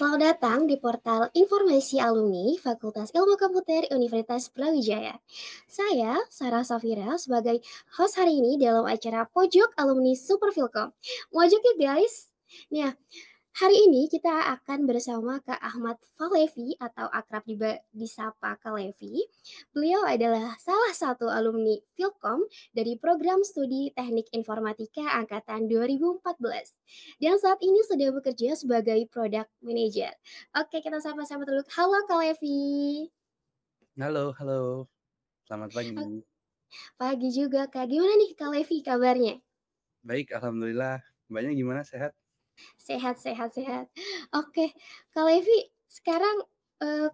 Selamat datang di portal Informasi Alumni Fakultas Ilmu Komputer Universitas Brawijaya. Saya, Sarah Safira, sebagai host hari ini dalam acara Pojok Alumni Super Filkom. Mojok ya guys! Nah, hari ini kita akan bersama Kak Ahmad Falevi atau akrab disapa Kak Levi. Beliau adalah salah satu alumni Filkom dari program studi Teknik Informatika angkatan 2014 dan saat ini sudah bekerja sebagai product manager. Oke, kita sapa-sapa dulu. Halo Kak Levi. Halo halo, selamat pagi. Pagi juga Kak. Gimana nih Kak Levi kabarnya? Baik, alhamdulillah. Mbaknya gimana, sehat? Sehat sehat sehat. Oke, Kak Levi sekarang,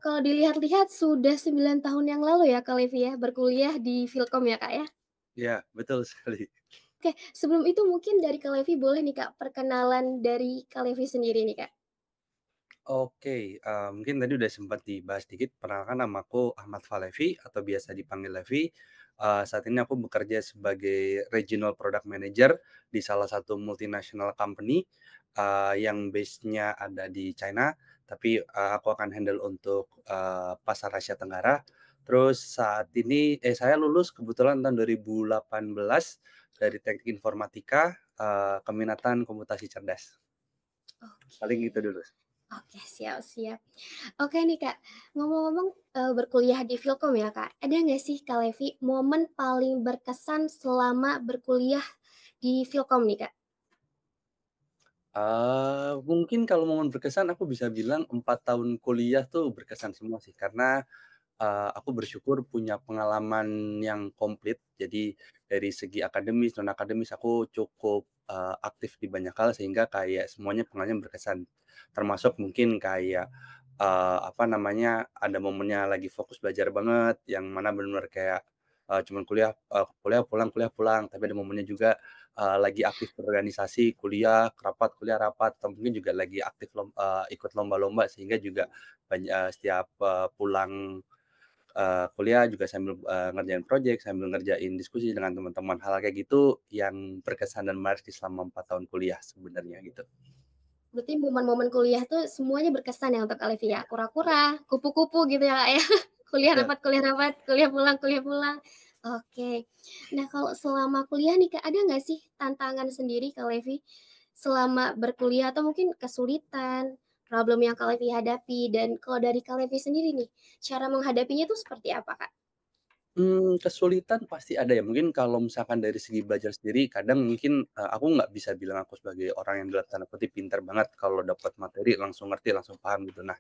kalau dilihat-lihat sudah 9 tahun yang lalu ya Kak Levi ya, berkuliah di Filkom ya Kak ya? Iya, betul sekali. Oke, sebelum itu mungkin dari Kak Levi boleh nih Kak, perkenalan dari Kak Levi sendiri nih Kak? Oke, mungkin tadi udah sempat dibahas dikit, perkenalkan namaku Ahmad Falevi atau biasa dipanggil Levi. Saat ini aku bekerja sebagai Regional Product Manager di salah satu multinational company, yang base-nya ada di China, tapi, aku akan handle untuk, pasar Asia Tenggara. Terus saat ini saya lulus kebetulan tahun 2018 dari Teknik Informatika, keminatan komputasi cerdas. Paling Oke. itu dulu. Oke, siap siap. Oke nih Kak, ngomong-ngomong, berkuliah di Filkom ya Kak, ada nggak sih Kak Levi momen paling berkesan selama berkuliah di Filkom nih Kak? Mungkin kalau momen berkesan aku bisa bilang 4 tahun kuliah tuh berkesan semua sih, karena, aku bersyukur punya pengalaman yang komplit. Jadi dari segi akademis, non akademis aku cukup, aktif di banyak hal sehingga kayak semuanya pengalaman berkesan. Termasuk mungkin kayak, apa namanya, ada momennya lagi fokus belajar banget, yang mana bener-bener kayak, cuman kuliah pulang. Tapi ada momennya juga, lagi aktif berorganisasi, kuliah rapat, atau mungkin juga lagi aktif ikut lomba-lomba sehingga juga setiap, pulang kuliah juga sambil, ngerjain project, sambil ngerjain diskusi dengan teman-teman. Hal kayak gitu yang berkesan dan menarik sih selama 4 tahun kuliah sebenarnya gitu. Berarti momen-momen kuliah tuh semuanya berkesan ya untuk Kak Levi ya? Kura-kura, kupu-kupu gitu ya Kak ya? Iya. Kuliah rapat, kuliah pulang. Oke. Nah kalau selama kuliah nih Kak, ada nggak sih tantangan sendiri Kak Levi, selama berkuliah atau mungkin kesulitan, problem yang Kak Levi hadapi dan kalau dari Kak Levi sendiri nih, cara menghadapinya tuh seperti apa Kak? Kesulitan pasti ada ya, mungkin kalau misalkan dari segi belajar sendiri kadang mungkin, aku nggak bisa bilang aku sebagai orang yang dalam tanda kutip "pintar banget" kalau dapat materi langsung ngerti, langsung paham gitu. Nah,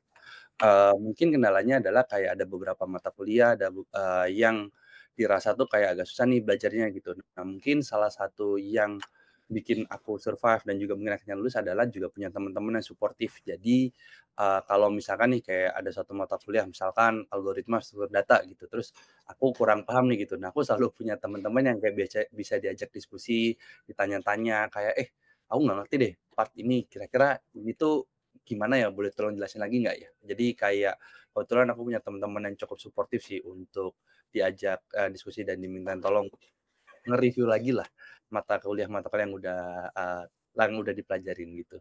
mungkin kendalanya adalah kayak ada beberapa mata kuliah, yang dirasa tuh kayak agak susah nih belajarnya gitu. Nah, mungkin salah satu yang bikin aku survive dan juga mungkin akhirnya lulus adalah juga punya teman-teman yang suportif. Jadi, kalau misalkan nih kayak ada suatu mata kuliah misalkan algoritma struktur data gitu, terus aku kurang paham nih gitu. Nah, aku selalu punya teman-teman yang kayak bisa diajak diskusi, ditanya-tanya kayak, "Eh, aku nggak ngerti deh part ini, kira-kira ini tuh gimana ya, boleh tolong jelasin lagi nggak ya?" Jadi kayak kebetulan aku punya teman-teman yang cukup suportif sih untuk diajak, diskusi dan dimintain tolong nge-review lagi lah mata kuliah yang udah dipelajarin gitu.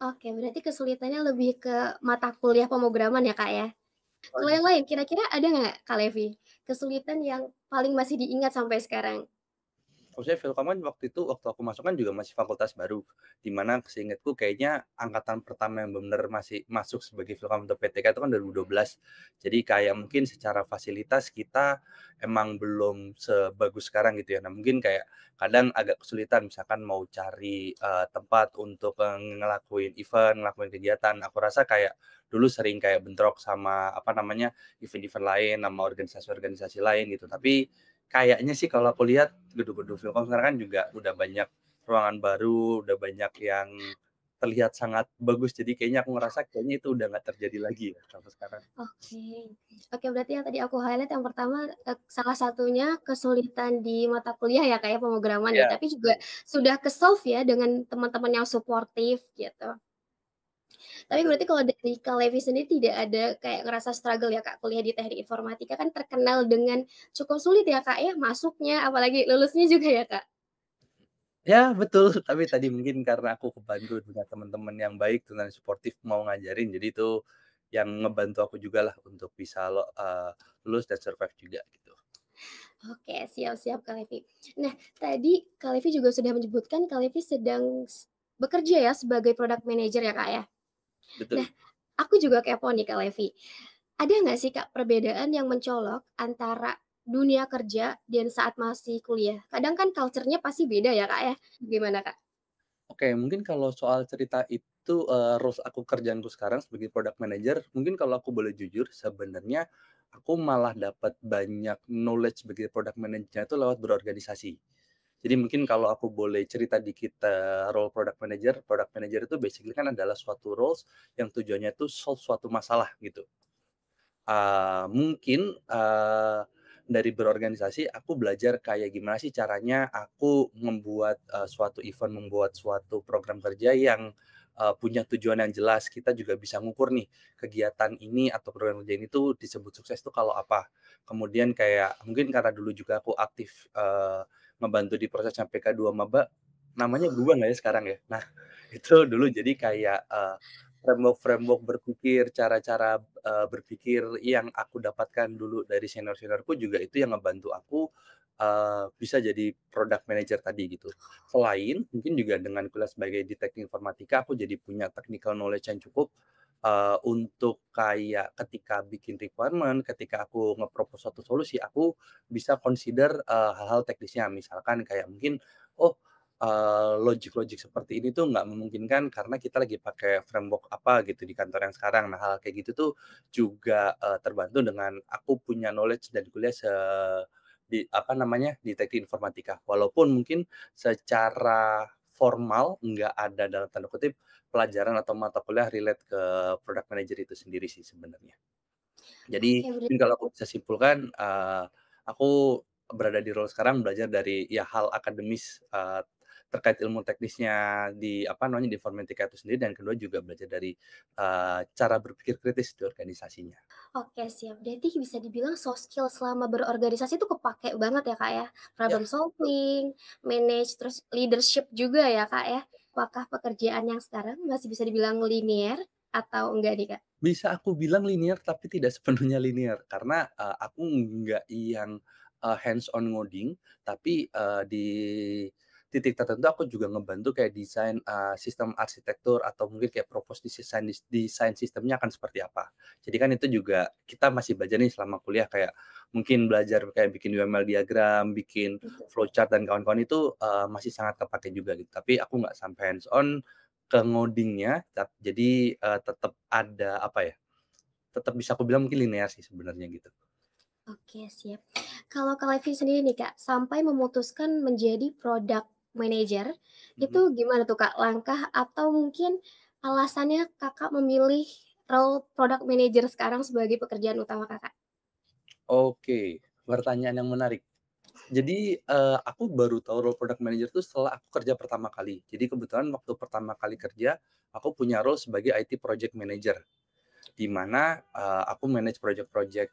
Oke, berarti kesulitannya lebih ke mata kuliah pemrograman ya Kak ya? Oh, Kalau yang lain kira-kira ada nggak Kak Levi, kesulitan yang paling masih diingat sampai sekarang? Maksudnya Vilkom kan waktu aku masuk kan juga masih fakultas baru, di mana seingatku kayaknya angkatan pertama yang bener masih masuk sebagai Vilkom atau PTK itu kan 2012. Jadi kayak mungkin secara fasilitas kita emang belum sebagus sekarang gitu ya. Nah mungkin kayak kadang agak kesulitan misalkan mau cari, tempat untuk, ngelakuin event, ngelakuin kegiatan. Aku rasa kayak dulu sering kayak bentrok sama, apa namanya, event-event lain, sama organisasi-organisasi lain gitu. Tapi kayaknya sih kalau aku lihat gedung-gedung Vilkom sekarang kan juga udah banyak ruangan baru, udah banyak yang terlihat sangat bagus. Jadi kayaknya aku ngerasa kayaknya itu udah nggak terjadi lagi ya sampai sekarang. Oke. Oke, berarti yang tadi aku highlight yang pertama, salah satunya kesulitan di mata kuliah ya, Kak, ya, pemrograman ya, Iya, tapi juga betul sudah ke-solve ya dengan teman-teman yang suportif gitu. Tapi betul. berarti kalau dari Kak Levi sendiri tidak ada kayak ngerasa struggle ya, Kak, kuliah di Teknik Informatika kan terkenal dengan cukup sulit ya, Kak, ya, masuknya apalagi lulusnya juga ya, Kak? Ya betul, tapi tadi mungkin karena aku kebantu dengan teman-teman yang baik dan suportif mau ngajarin, jadi itu yang ngebantu aku jugalah untuk bisa lulus dan survive juga gitu. Oke, siap-siap Kak Levi. Nah, tadi Kak Levi juga sudah menyebutkan Kak Levi sedang bekerja ya sebagai product manager ya, Kak, ya? Nah, Betul. aku juga kepo nih Kak Levi. Ada nggak sih Kak perbedaan yang mencolok antara dunia kerja dan saat masih kuliah? Kadang kan culture-nya pasti beda ya Kak ya? Gimana Kak? Oke, mungkin kalau soal cerita itu, roles aku kerjaanku sekarang sebagai product manager, mungkin kalau aku boleh jujur, sebenarnya aku malah dapat banyak knowledge sebagai product manager itu lewat berorganisasi. Jadi mungkin kalau aku boleh cerita dikit, role product manager itu basically kan adalah suatu roles yang tujuannya itu solve suatu masalah gitu. Mungkin, dari berorganisasi aku belajar kayak gimana sih caranya aku membuat, suatu event, membuat suatu program kerja yang, punya tujuan yang jelas. Kita juga bisa ngukur nih, kegiatan ini atau program kerja ini tuh disebut sukses tuh kalau apa. Kemudian kayak mungkin karena dulu juga aku aktif, ngebantu di proses sampai K2 maba, namanya berubah nggak ya sekarang ya? Nah, itu dulu jadi kayak, framework-framework berpikir, cara-cara, berpikir yang aku dapatkan dulu dari senior-seniorku juga itu yang ngebantu aku, bisa jadi product manager tadi gitu. Selain mungkin juga dengan kuliah sebagai di teknik informatika, aku jadi punya technical knowledge yang cukup, untuk kayak ketika bikin requirement, ketika aku nge-propose suatu solusi, aku bisa consider, hal-hal teknisnya. Misalkan kayak mungkin, oh, logic-logic seperti ini tuh nggak memungkinkan karena kita lagi pakai framework apa gitu di kantor yang sekarang. Nah, hal kayak gitu tuh juga, terbantu dengan aku punya knowledge dan kuliah di apa namanya, di teknik informatika. Walaupun mungkin secara formal nggak ada dalam tanda kutip pelajaran atau mata kuliah relate ke product manager itu sendiri sih sebenarnya. Jadi Oke, mungkin kalau aku bisa simpulkan, aku berada di role sekarang belajar dari ya hal akademis, terkait ilmu teknisnya di apa namanya, di informatika itu sendiri dan kedua juga belajar dari, cara berpikir kritis di organisasinya. oke siap. Berarti bisa dibilang soft skill selama berorganisasi itu kepakai banget ya Kak ya? Ya, Problem betul. solving, manage, terus leadership juga ya Kak ya? Apakah pekerjaan yang sekarang masih bisa dibilang linear atau enggak nih Kak? Bisa aku bilang linear, tapi tidak sepenuhnya linear. Karena, aku nggak yang, hands on ngoding, tapi, di titik tertentu aku juga ngebantu kayak desain, sistem arsitektur atau mungkin kayak propose desain sistemnya akan seperti apa. Jadi kan itu juga kita masih belajar nih selama kuliah kayak mungkin belajar kayak bikin UML diagram, bikin Betul. flowchart dan kawan-kawan itu, masih sangat kepakai juga gitu. Tapi aku nggak sampai hands on ke ngodingnya, jadi, tetap ada, apa ya, tetap bisa aku bilang mungkin linear sih sebenarnya gitu. Oke, siap. Kalau Kak Levi sendiri nih, Kak, sampai memutuskan menjadi product manager, itu Mhm. gimana tuh, Kak, langkah atau mungkin alasannya Kakak memilih role product manager sekarang sebagai pekerjaan utama Kakak? Oke, pertanyaan yang menarik. Jadi, aku baru tahu role product manager itu setelah aku kerja pertama kali. Jadi kebetulan waktu pertama kali kerja, aku punya role sebagai IT project manager. Di mana, aku manage project-project,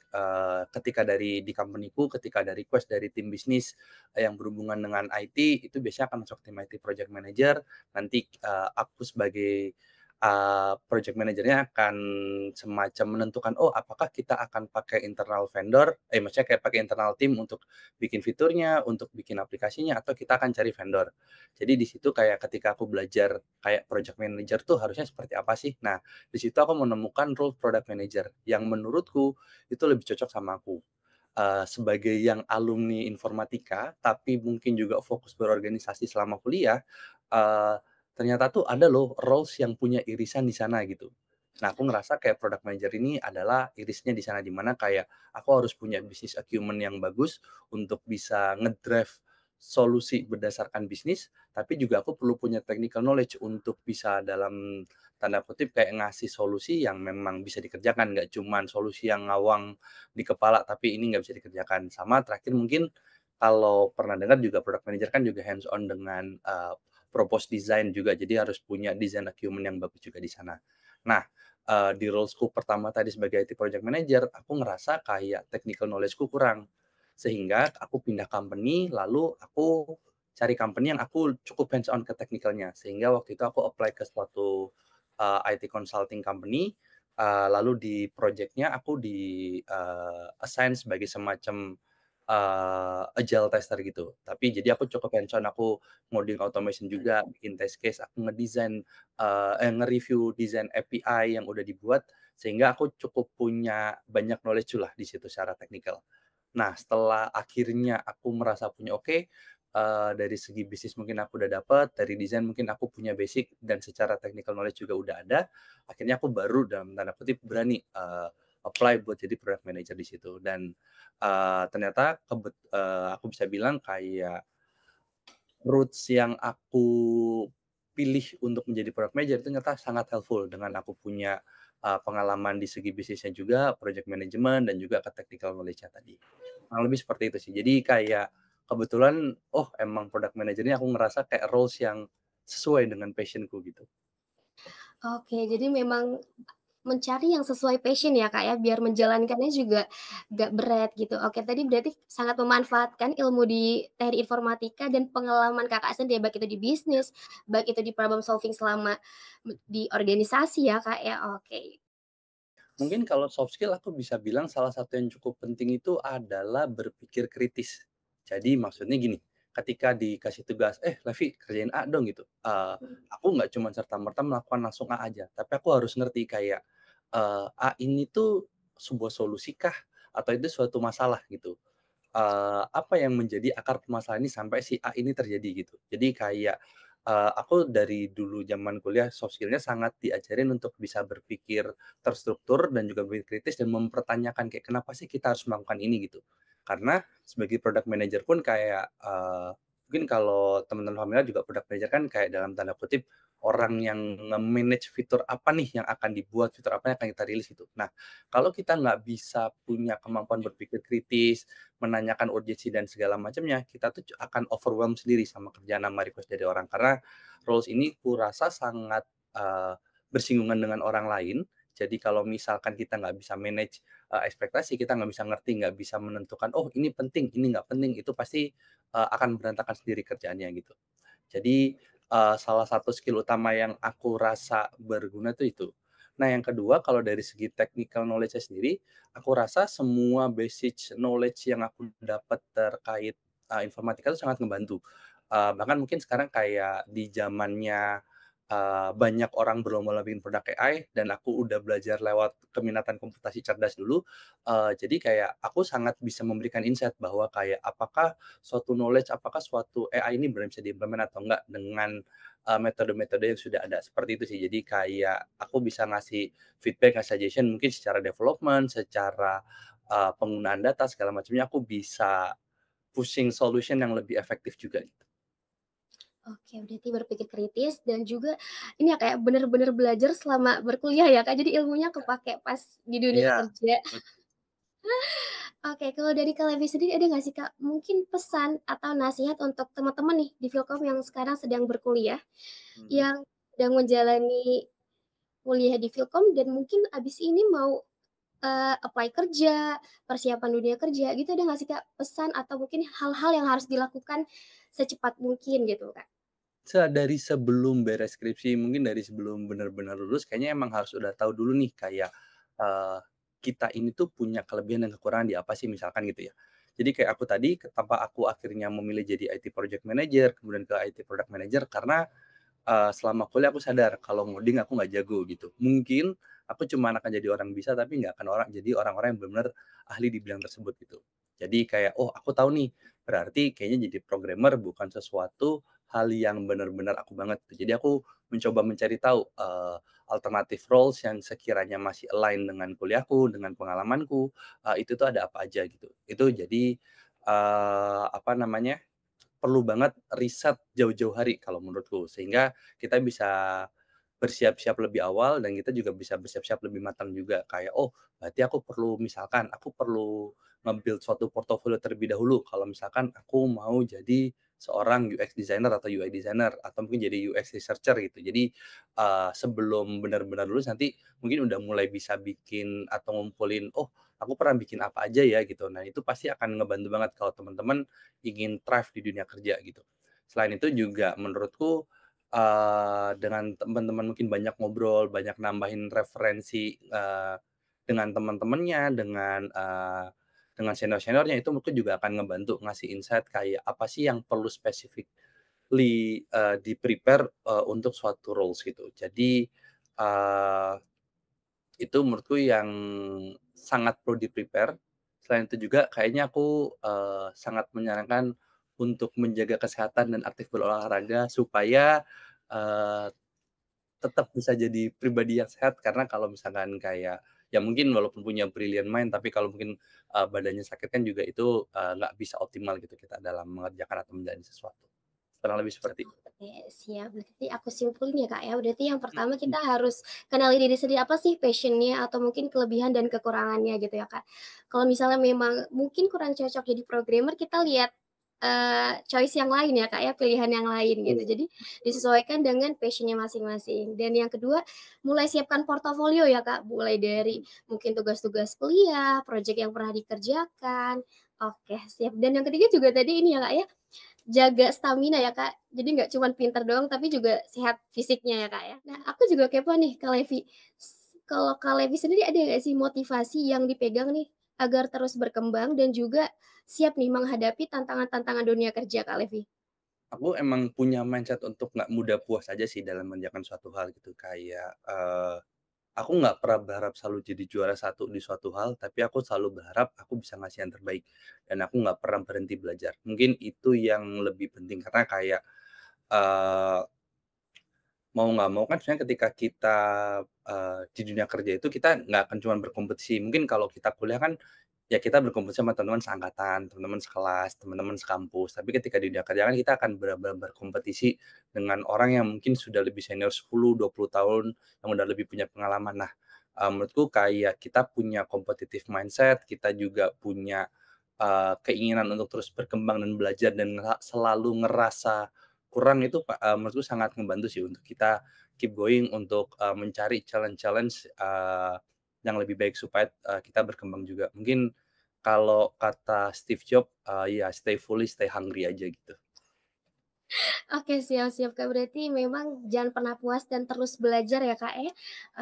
ketika di company-ku ketika ada request dari tim bisnis, yang berhubungan dengan IT, itu biasanya akan masuk tim IT project manager, nanti, aku sebagai, project manager-nya akan semacam menentukan, oh apakah kita akan pakai internal vendor, maksudnya kayak pakai internal tim untuk bikin fiturnya, untuk bikin aplikasinya, atau kita akan cari vendor. Jadi di situ kayak ketika aku belajar kayak project manager tuh harusnya seperti apa sih. Nah, di situ aku menemukan role product manager yang menurutku itu lebih cocok sama aku. Sebagai yang alumni informatika, tapi mungkin juga fokus berorganisasi selama kuliah, eee, ternyata tuh ada loh roles yang punya irisan di sana gitu. Nah, aku ngerasa kayak product manager ini adalah irisnya di sana, di mana kayak aku harus punya business acumen yang bagus untuk bisa ngedrive solusi berdasarkan bisnis, tapi juga aku perlu punya technical knowledge untuk bisa dalam tanda kutip kayak ngasih solusi yang memang bisa dikerjakan, nggak cuman solusi yang ngawang di kepala, tapi ini nggak bisa dikerjakan. Sama terakhir mungkin kalau pernah dengar juga product manager kan juga hands on dengan, propose design juga, jadi harus punya design acumen yang bagus juga di sana. Nah, di roles-ku pertama tadi sebagai IT project manager, aku ngerasa kayak technical knowledge-ku kurang. Sehingga aku pindah company, lalu aku cari company yang aku cukup hands on ke teknikalnya. Sehingga waktu itu aku apply ke suatu, IT consulting company, lalu di project-nya aku assign sebagai semacam, agile tester gitu. Tapi jadi aku cukup hands on, aku ngoding automation juga, bikin test case, aku nge-review desain API yang udah dibuat, sehingga aku cukup punya banyak knowledge lah di situ secara teknikal. Nah, setelah akhirnya aku merasa punya oke, dari segi bisnis mungkin aku udah dapet, dari desain mungkin aku punya basic dan secara technical knowledge juga udah ada, akhirnya aku baru dalam tanda kutip berani, apply buat jadi product manager di situ. Dan, ternyata aku bisa bilang kayak roots yang aku pilih untuk menjadi product manager itu ternyata sangat helpful dengan aku punya, pengalaman di segi bisnisnya juga, project management, dan juga ke technical knowledge-nya tadi. Kurang lebih seperti itu sih. Jadi kayak kebetulan, oh emang product manager ini aku ngerasa kayak roles yang sesuai dengan passion-ku gitu. Oke, jadi memang mencari yang sesuai passion ya, Kak, ya, biar menjalankannya juga nggak berat gitu. Oke, tadi berarti sangat memanfaatkan ilmu di teknik informatika dan pengalaman Kakak sendiri, baik itu di bisnis, baik itu di problem solving selama di organisasi ya, Kak, ya. Oke. Mungkin kalau soft skill aku bisa bilang salah satu yang cukup penting itu adalah berpikir kritis. Jadi maksudnya gini, ketika dikasih tugas, "Eh, Levi kerjain A dong," gitu. Aku nggak cuma serta-merta melakukan langsung A aja, tapi aku harus ngerti kayak, A ini tuh sebuah solusi kah? Atau itu suatu masalah gitu? Apa yang menjadi akar permasalahan ini sampai si A ini terjadi gitu. Jadi kayak, aku dari dulu zaman kuliah soft skill-nya sangat diajarin untuk bisa berpikir terstruktur dan juga berpikir kritis dan mempertanyakan kayak, "Kenapa sih kita harus melakukan ini?" Gitu. Karena sebagai product manager pun kayak, mungkin kalau teman-teman familiar juga product manager kan kayak dalam tanda kutip, orang yang nge-manage fitur apa nih yang akan dibuat, fitur apa yang akan kita rilis gitu. Nah, kalau kita nggak bisa punya kemampuan berpikir kritis, menanyakan urgensi dan segala macamnya, kita tuh akan overwhelmed sendiri sama kerjaan sama request dari orang. Karena roles ini kurasa sangat, bersinggungan dengan orang lain. Jadi kalau misalkan kita nggak bisa manage, ekspektasi, kita nggak bisa ngerti, nggak bisa menentukan, "Oh ini penting, ini nggak penting," itu pasti, akan berantakan sendiri kerjaannya gitu. Jadi, salah satu skill utama yang aku rasa berguna tuh itu. Nah, yang kedua kalau dari segi technical knowledge-nya sendiri, aku rasa semua basic knowledge yang aku dapat terkait, informatika itu sangat ngebantu. Bahkan mungkin sekarang kayak di zamannya, banyak orang berlomba-lomba bikin produk AI dan aku udah belajar lewat keminatan komputasi cerdas dulu, jadi kayak aku sangat bisa memberikan insight bahwa kayak apakah suatu knowledge, apakah suatu AI ini benar bisa diimplement atau enggak dengan, metode-metode yang sudah ada, seperti itu sih. Jadi kayak aku bisa ngasih feedback, ngasih suggestion mungkin secara development, secara, penggunaan data segala macamnya, aku bisa pushing solution yang lebih efektif juga gitu. Oke, berarti berpikir kritis dan juga ini ya, kayak bener-bener belajar selama berkuliah ya, Kak, jadi ilmunya kepakai pas di dunia Iya, kerja. bet Oke, kalau dari Kak Levi sendiri ada nggak sih, Kak, mungkin pesan atau nasihat untuk teman-teman nih di Filkom yang sekarang sedang berkuliah, mhm. yang sedang menjalani kuliah di Filkom dan mungkin abis ini mau, apply kerja, persiapan dunia kerja gitu, ada nggak sih, Kak, pesan atau mungkin hal-hal yang harus dilakukan secepat mungkin gitu, Kak? Dari sebelum beres skripsi, mungkin dari sebelum benar-benar lulus kayaknya emang harus udah tahu dulu nih kayak, eee, kita ini tuh punya kelebihan dan kekurangan di apa sih misalkan gitu ya. Jadi kayak aku tadi, kenapa aku akhirnya memilih jadi IT project manager, kemudian ke IT product manager karena selama kuliah aku sadar kalau ngoding aku nggak jago gitu. Mungkin aku cuma akan jadi orang bisa, tapi nggak akan jadi orang-orang yang benar-benar ahli di bidang tersebut gitu. Jadi kayak, oh aku tahu nih, berarti kayaknya jadi programmer bukan sesuatu hal yang benar-benar aku banget gitu. Jadi aku mencoba mencari tahu, alternative roles yang sekiranya masih align dengan kuliahku, dengan pengalamanku, itu tuh ada apa aja gitu. Itu jadi, apa namanya, perlu banget riset jauh-jauh hari kalau menurutku, sehingga kita bisa bersiap-siap lebih awal dan kita juga bisa bersiap-siap lebih matang juga. Kayak, oh berarti aku perlu misalkan aku perlu nge-build suatu portofolio terlebih dahulu kalau misalkan aku mau jadi seorang UX designer atau UI designer atau mungkin jadi UX researcher gitu. Jadi, sebelum benar-benar lulus nanti mungkin udah mulai bisa bikin atau ngumpulin, "Oh aku pernah bikin apa aja ya," gitu. Nah itu pasti akan ngebantu banget kalau teman-teman ingin thrive di dunia kerja gitu. Selain itu juga menurutku, dengan teman-teman mungkin banyak ngobrol, banyak nambahin referensi, dengan teman-temannya, dengan senior-seniornya itu mungkin juga akan ngebantu ngasih insight kayak apa sih yang perlu specifically, di-prepare, untuk suatu roles gitu. Jadi, eee itu menurutku yang sangat perlu di-prepare. Selain itu juga kayaknya aku, sangat menyarankan untuk menjaga kesehatan dan aktif berolahraga supaya, eee, tetap bisa jadi pribadi yang sehat. Karena kalau misalkan kayak ya mungkin walaupun punya brilliant mind, tapi kalau mungkin, badannya sakit kan juga itu, nggak bisa optimal gitu kita dalam mengerjakan atau menjalani sesuatu. Kurang lebih seperti itu. Oke, siap. Berarti aku simpulin ya, Kak, ya. Berarti yang pertama Mhm, kita harus kenali diri sendiri, apa sih passion-nya atau mungkin kelebihan dan kekurangannya gitu ya, Kak. Kalau misalnya memang mungkin kurang cocok jadi programmer, kita lihat, choice yang lain ya, Kak, ya, pilihan yang lain gitu. betul Jadi betul. disesuaikan dengan passion-nya masing-masing. Dan yang kedua, mulai siapkan portofolio ya, Kak. Mulai dari Mhm. mungkin tugas-tugas kuliah, project yang pernah dikerjakan. Oke, siap. Dan yang ketiga juga tadi ini ya, Kak, ya, jaga stamina ya, Kak. Jadi nggak cuman pinter doang, tapi juga sehat fisiknya ya, Kak, ya. Nah, aku juga kepo nih, Kak Levi. Kalau Kak Levi sendiri ada nggak sih motivasi yang dipegang nih, agar terus berkembang dan juga siap nih menghadapi tantangan-tantangan dunia kerja, Kak Levi? Aku emang punya mindset untuk nggak mudah puas aja sih dalam mengerjakan suatu hal gitu, kayak, aku nggak pernah berharap selalu jadi juara satu di suatu hal, tapi aku selalu berharap aku bisa ngasih yang terbaik, dan aku nggak pernah berhenti belajar. Mungkin itu yang lebih penting karena kayak, eee, mau nggak mau kan sebenarnya ketika kita, di dunia kerja itu kita nggak akan cuma berkompetisi. Mungkin kalau kita kuliah kan ya kita berkompetisi sama teman-teman seangkatan, teman-teman sekelas, teman-teman sekampus. Tapi ketika di dunia kerja kan kita akan benar-benar berkompetisi dengan orang yang mungkin sudah lebih senior 10, 20 tahun, yang udah lebih punya pengalaman. Nah, menurutku kayak kita punya competitive mindset, kita juga punya, keinginan untuk terus berkembang dan belajar dan selalu ngerasa kurang itu, menurutku sangat membantu sih untuk kita keep going untuk, mencari challenge-challenge, yang lebih baik supaya, kita berkembang juga. Mungkin kalau kata Steve Jobs, ya stay foolish, stay hungry aja gitu. Oke, siap siap, Kak. Berarti memang jangan pernah puas dan terus belajar ya, Kak, ya?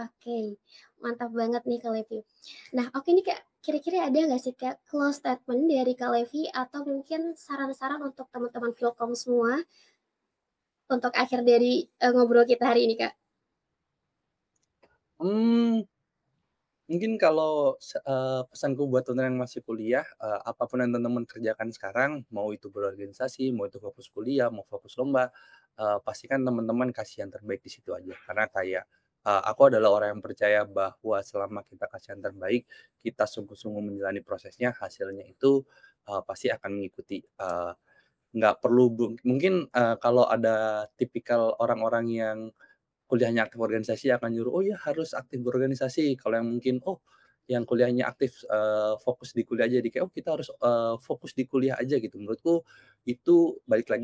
Oke, mantap banget nih, Kak Levi. Nah, oke nih, Kak, kira-kira ada nggak sih, Kak, close statement dari Kak Levi atau mungkin saran-saran untuk teman-teman Vilkom semua untuk akhir dari, ngobrol kita hari ini, Kak? Mmm, mungkin kalau pesanku buat teman-teman yang masih kuliah, apa yang teman-teman kerjakan sekarang, mau itu berorganisasi, mau itu fokus kuliah, mau fokus lomba, pastikan teman-teman kasih yang terbaik di situ aja. Karena kayak, aku adalah orang yang percaya bahwa selama kita kasih yang terbaik, kita sungguh-sungguh menjalani prosesnya, hasilnya itu, pasti akan mengikuti. Nggak perlu mungkin, kalau ada tipikal orang-orang yang kuliahnya aktif organisasi akan nyuruh, "Oh ya harus aktif berorganisasi." Kalau yang mungkin, oh yang kuliahnya aktif, fokus di kuliah aja, kayak, "Oh kita harus, fokus di kuliah aja," gitu. Menurutku itu balik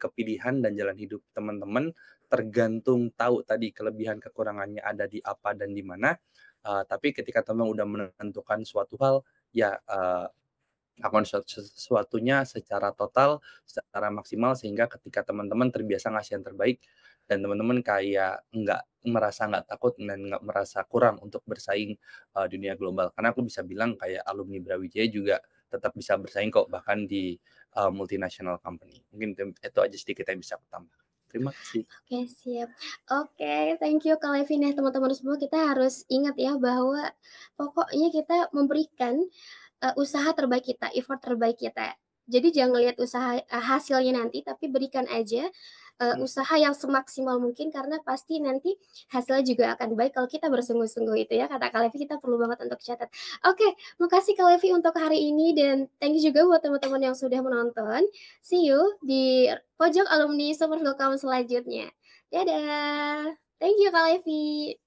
ke pilihan dan jalan hidup teman-teman, tergantung tahu tadi kelebihan kekurangannya ada di apa dan di mana, tapi ketika teman udah menentukan suatu hal, ya, lakukan sesuatunya secara total, secara maksimal, sehingga ketika teman-teman terbiasa ngasih yang terbaik dan teman-teman kayak nggak takut dan nggak merasa kurang untuk bersaing, dunia global. Karena aku bisa bilang kayak alumni Brawijaya juga tetap bisa bersaing kok, bahkan di, multinational company. Mungkin itu aja sedikit yang bisa aku tambah. Terima kasih. Oke, siap. Oke, thank you Kak Levin ya, teman-teman semua kita harus ingat ya bahwa pokoknya kita memberikan, usaha terbaik kita, effort terbaik kita. Jadi jangan lihat usaha hasilnya nanti, tapi berikan aja, Mhm. usaha yang semaksimal mungkin karena pasti nanti hasilnya juga akan baik kalau kita bersungguh-sungguh itu ya, kata Kak Levi kita perlu banget untuk catat. Oke, makasih Kak Levi untuk hari ini dan thank you juga buat teman-teman yang sudah menonton. See you di pojok alumni Super Welcome selanjutnya. Dadah. Thank you Kak Levi.